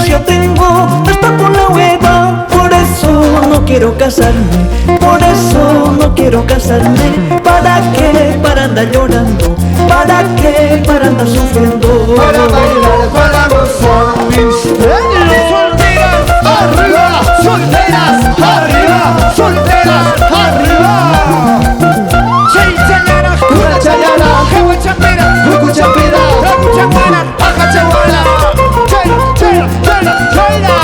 yo tengo hasta por la hueva. Por eso no quiero casarme, por eso no quiero casarme. ¿Para qué? Para andar llorando, ¿para qué? Para andar sufriendo. Para bailar, para gozar misterio. Solteras, arriba, solteras, arriba, solteras, arriba. Chaychayara, Kurachayara, Jaguachapera, Rukuchapera, Rakuchapera, Ajachahuala. Chay, chay, chay, chayra.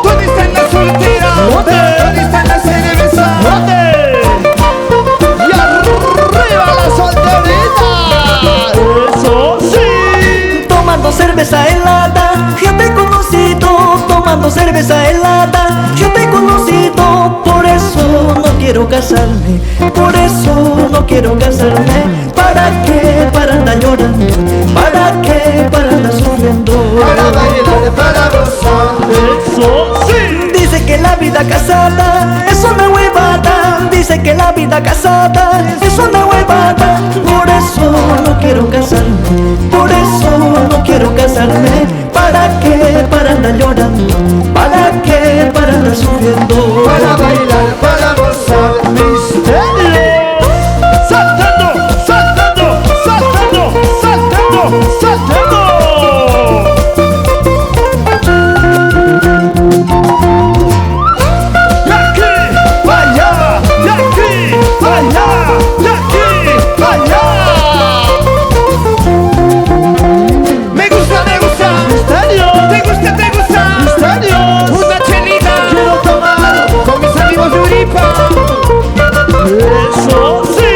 ¿Dónde están las solteras? ¿Dónde están las cervezas? Y arriba la solterita. Eso sí. Tomando cerveza helada, yo te conocí todo. Tomando cerveza helada, yo te conocí todo. Por eso no quiero casarme, por eso no quiero casarme. ¿Para qué? Para andar llorando, ¿para qué? Para andar sufriendo. Para bailar, para gozar. Eso sí. Dice que la vida casada es una huevada. Dice que la vida casada es una huevada. Por eso no quiero casarme, por eso no quiero casarme. ¿Para qué? Para andar llorando, ¿para qué? Para andar sufriendo. Para bailar, para gozar misterio. Saltando, saltando, saltando, saltando, saltando. De aquí para allá, de aquí para allá, de aquí para allá. Me gusta misterio. Te gusta misterio. Una chelita quiero tomar con mis amigos de Uripa. Eso sí.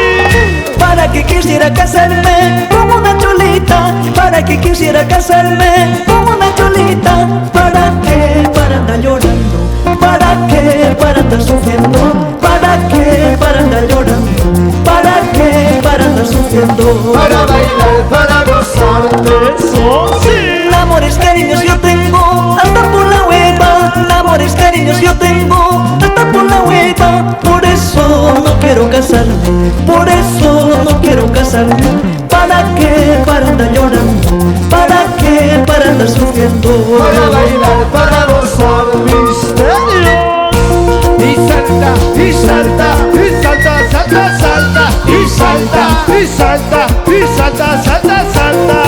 ¿Para qué quisiera casarme como una cholita? ¿Para qué quisiera casarme como una cholita? ¿Para qué? Para andar llorando, ¿para qué? Para andar sufriendo. ¿Para qué? Para andar llorando, ¿para qué? Para andar sufriendo. Para bailar, para gozar. Eso sí. Amores, cariños yo tengo hasta por la hueva. Amores, cariños yo tengo hasta por la hueva. Por eso no quiero casarme, por eso no quiero casarme. ¿Para qué? Para andar llorando, ¿para qué? Para andar sufriendo. Para bailar, para gozar misterio. Y salta, y salta, y salta, salta, salta. Y salta, y salta, y salta, salta, salta.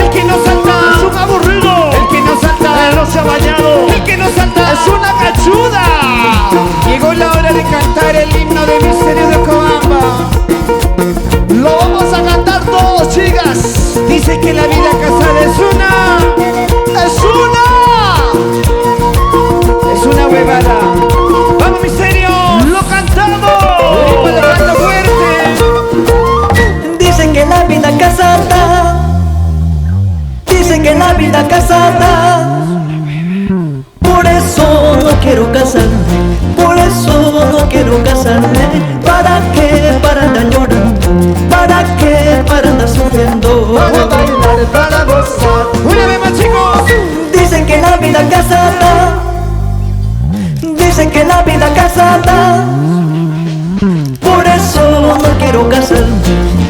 El que no salta Es un aburrido. el que no salta No se ha bañado. el que no salta Es una cachuda. Llegó la hora de cantar el himno de Misterio de Cobamba. Lo vamos a cantar todos, chicas. Dice que la vida casada es una huevada. Vamos, Misterio, lo cantamos. Lo canta fuerte. Dicen que la vida casada, dicen que la vida casada. Por eso no quiero casarme, por eso no quiero casarme. ¿Para qué? Para andar llorando, ¿para qué? Para andar sufriendo. Para bailar, para gozar. Una vez más, chicos. Dicen que la vida casada, dicen que la vida casada. Por eso no quiero casarme,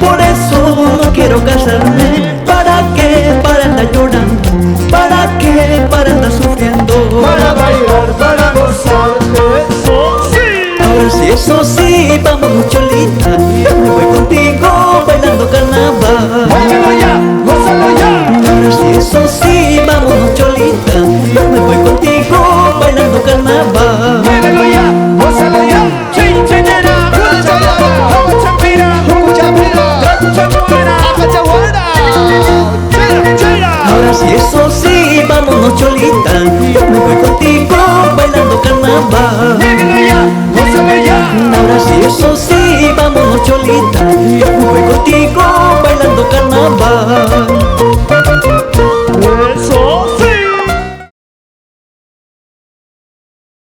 por eso no quiero casarme. ¿Para qué? Para andar llorando, ¿para qué? Para andar sufriendo. Para bailar, para gozar. Eso sí. Ahora sí, eso sí, vamos cholita, me voy contigo bailando carnaval. Gózalo ya, gózalo ya. Ahora sí, eso sí, vamos cholita, me voy contigo bailando carnaval. Muévelo ya, gózalo ya. Chinchillera, Kurachayara, Jaguachapera, Rukuchapera, Rakuchahuala, Ajachahuala. Chera, chera. Ahora sí, eso sí, vámonos cholita, me voy contigo bailando carnaval.